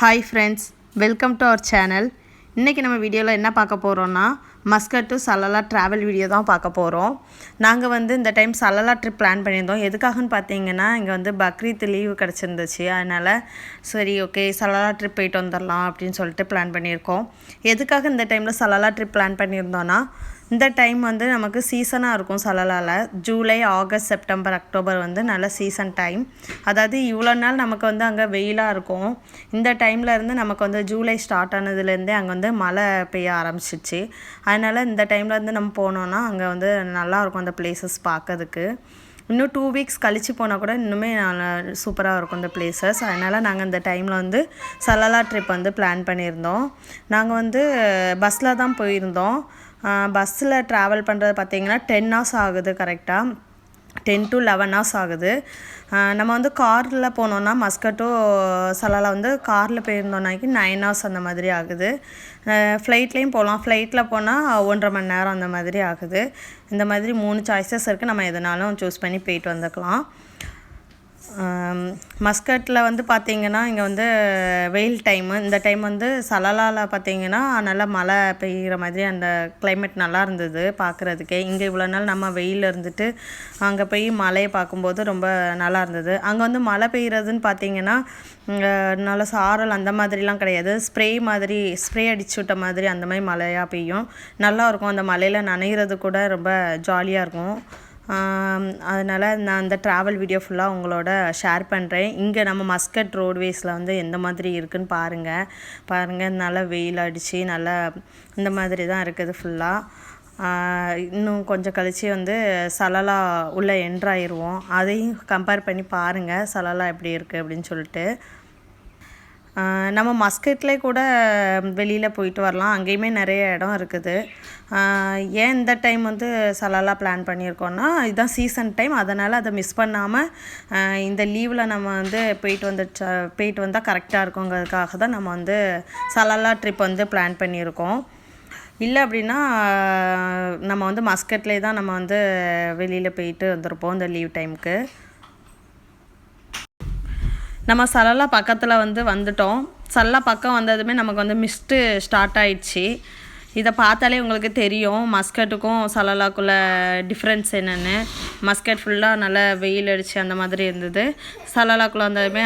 Hi friends, welcome to our channel. இன்னைக்கு நம்ம வீடியோல என்ன பார்க்க போறோம்னா Muscat to Salalah Travel video தான் பார்க்க போறோம். நாங்க வந்து இந்த டைம் Salalah trip பிளான் பண்ணியிருந்தோம். எதுக்காகன்னு பார்த்தீங்கன்னா இங்க வந்து பக்ரீத் லீவ் கிடைச்சிருந்துச்சு. அதனால சரி ஓகே Salalah trip போயிட்டு வந்துறலாம் அப்படினு சொல்லிட்டு பிளான் பண்ணியிருக்கோம். எதுக்காக இந்த டைம்ல Salalah trip பிளான் பண்ணியிருந்தோம்னா இந்த டைம் வந்து நமக்கு சீசனா இருக்கும் சலலால ஜூலை ஆகஸ்ட் செப்டம்பர் அக்டோபர் வந்து நல்ல சீசன் டைம் அதாவது இவ்வளோ நாள் நமக்கு வந்து அங்கே வெயிலாக இருக்கும் இந்த டைமில் இருந்து நமக்கு வந்து ஜூலை ஸ்டார்ட் ஆனதுலேருந்தே அங்கே வந்து மழை பெய்ய ஆரம்பிச்சிச்சு அதனால் இந்த டைமில் இருந்து நம்ம போனோன்னா அங்கே வந்து நல்லாயிருக்கும் அந்த பிளேசஸ் பார்க்கறதுக்கு இன்னும் 2 வீக்ஸ் கழிச்சு போனால் கூட இன்னுமே நல்லா சூப்பராக இருக்கும் இந்த பிளேசஸ் அதனால் நாங்கள் இந்த டைமில் வந்து சலலா ட்ரிப் வந்து பிளான் பண்ணியிருந்தோம் நாங்கள் வந்து பஸ்ஸில் தான் போயிருந்தோம் பஸ்ஸில் ட்ராவல் பண்ணுறது பார்த்திங்கன்னா 10 hours ஆகுது கரெக்டாக 10 to 11 hours ஆகுது நம்ம வந்து காரில் போனோன்னா மஸ்கட்டோ சலாலா வந்து காரில் போயிருந்தோன்னாக்கி 9 hours அந்த மாதிரி ஆகுது ஃப்ளைட்லேயும் போகலாம் ஃப்ளைட்டில் போனால் 1.5 மணி நேரம் அந்த மாதிரி ஆகுது இந்த மாதிரி 3 சாய்ஸஸ் இருக்குது நம்ம எதனாலும் சூஸ் பண்ணி போயிட்டு வந்துக்கலாம் மஸ்கட்டில் வந்து பார்த்திங்கன்னா இங்கே வந்து வெயில் டைமு இந்த டைம் வந்து சலலாவில் பார்த்திங்கன்னா நல்லா மழை பெய்கிற மாதிரி அந்த கிளைமேட் நல்லா இருந்தது பார்க்குறதுக்கே இங்கே இவ்வளோ நாள் நம்ம வெயில் இருந்துட்டு அங்கே போய் மழையை பார்க்கும்போது ரொம்ப நல்லா இருந்தது அங்கே வந்து மழை பெய்கிறதுன்னு பார்த்திங்கன்னா நல்ல சாரல் அந்த மாதிரிலாம் கிடையாது ஸ்ப்ரே அடிச்சு விட்ட மாதிரி அந்த மாதிரி மழையாக பெய்யும் நல்லாயிருக்கும் அந்த மழையில் நனைகிறது கூட ரொம்ப ஜாலியாக இருக்கும் அதனால் நான் அந்த ட்ராவல் வீடியோ ஃபுல்லாக உங்களோட ஷேர் பண்ணுறேன் இங்கே நம்ம மஸ்கட் ரோட்வேஸில் வந்து எந்த மாதிரி இருக்குதுன்னு பாருங்கள் நல்லா வெயில் அடித்து நல்லா இந்த மாதிரி தான் இருக்குது ஃபுல்லாக இன்னும் கொஞ்சம் கழிச்சு வந்து சலலா உள்ளே என்ட்ராயிருவோம் அதையும் கம்பேர் பண்ணி பாருங்கள் சலலா எப்படி இருக்குது அப்படின்னு சொல்லிட்டு நம்ம மஸ்கட்லேயே கூட வெளியில் போயிட்டு வரலாம் அங்கேயுமே நிறைய இடம் இருக்குது ஏன் இந்த டைம் வந்து சலாலா பிளான் பண்ணியிருக்கோன்னா இதுதான் சீசன் டைம் அதனால் அதை மிஸ் பண்ணாமல் இந்த லீவில் நம்ம வந்து போயிட்டு வந்தால் கரெக்டாக இருக்குங்கிறதுக்காக தான் நம்ம வந்து சலாலா ட்ரிப் வந்து பிளான் பண்ணியிருக்கோம் இல்லை அப்படின்னா நம்ம வந்து மஸ்கட்லேயே தான் நம்ம வந்து வெளியில் போயிட்டு வந்திருப்போம் இந்த லீவ் டைமுக்கு நம்ம சலலா பக்கத்தில் வந்து வந்துட்டோம் சலலா பக்கம் வந்ததுமே நமக்கு வந்து மிஸ்ட்டு ஸ்டார்ட் ஆயிடுச்சு இதை பார்த்தாலே உங்களுக்கு தெரியும் மஸ்கட்டுக்கும் சலலாக்குள்ளே டிஃப்ரென்ஸ் என்னென்னு மஸ்கட் ஃபுல்லாக நல்லா வெயில் அடித்து அந்த மாதிரி இருந்தது சலலாக்குள்ளே வந்ததுமே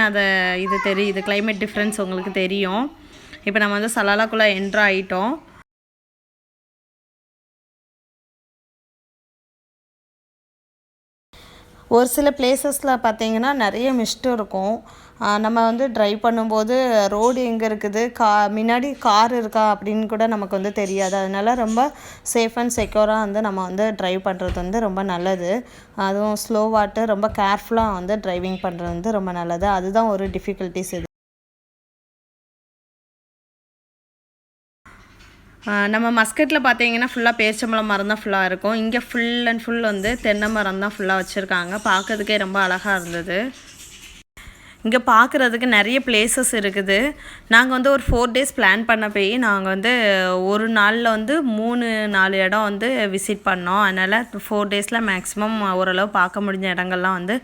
இது தெரியுது கிளைமேட் டிஃப்ரென்ஸ் உங்களுக்கு தெரியும் இப்போ நம்ம வந்து சலலாக்குள்ளே என்ட்ரு ஆகிட்டோம் ஒரு சில பிளேசஸில் பார்த்திங்கன்னா நிறைய மிஸ்ட் இருக்கும் நம்ம வந்து ட்ரைவ் பண்ணும்போது ரோடு எங்கே இருக்குது முன்னாடி கார் இருக்கா அப்படின்னு கூட நமக்கு வந்து தெரியாது அதனால் ரொம்ப சேஃப் அண்ட் செக்யூராக வந்து நம்ம வந்து ட்ரைவ் பண்ணுறது வந்து ரொம்ப நல்லது அதுவும் ஸ்லோவாட்டு ரொம்ப கேர்ஃபுல்லாக வந்து ட்ரைவிங் பண்ணுறது வந்து ரொம்ப நல்லது அதுதான் ஒரு டிஃபிகல்ட்டிஸ் இது நம்ம மஸ்கட்டில் பார்த்தீங்கன்னா ஃபுல்லாக பேரிச்சம்பழம் மரம் தான் ஃபுல்லாக இருக்கும் இங்கே ஃபுல் அண்ட் ஃபுல் வந்து தென்னை மரம் தான் ஃபுல்லாக வச்சுருக்காங்க பார்க்கறதுக்கே ரொம்ப அழகாக இருந்தது இங்கே பார்க்குறதுக்கு நிறைய பிளேசஸ் இருக்குது நாங்கள் வந்து ஒரு 4 days பிளான் பண்ண போய் நாங்கள் வந்து ஒரு நாளில் வந்து 3-4 இடம் வந்து விசிட் பண்ணோம் அதனால் 4 daysல மேக்ஸிமம் ஓரளவு பார்க்க முடிஞ்ச இடங்கள்லாம் வந்து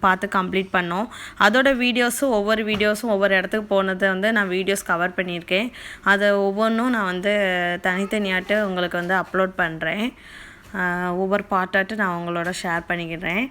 பார்த்து கம்ப்ளீட் பண்ணோம் அதோட ஒவ்வொரு வீடியோஸும் ஒவ்வொரு இடத்துக்கு போனதை வந்து நான் வீடியோஸ் கவர் பண்ணியிருக்கேன் அதை ஒவ்வொன்றும் நான் வந்து தனித்தனியாட்டு உங்களுக்கு வந்து அப்லோட் பண்ணுறேன் ஒவ்வொரு பார்ட்டாட்டு நான் உங்களோட ஷேர் பண்ணிக்கிறேன்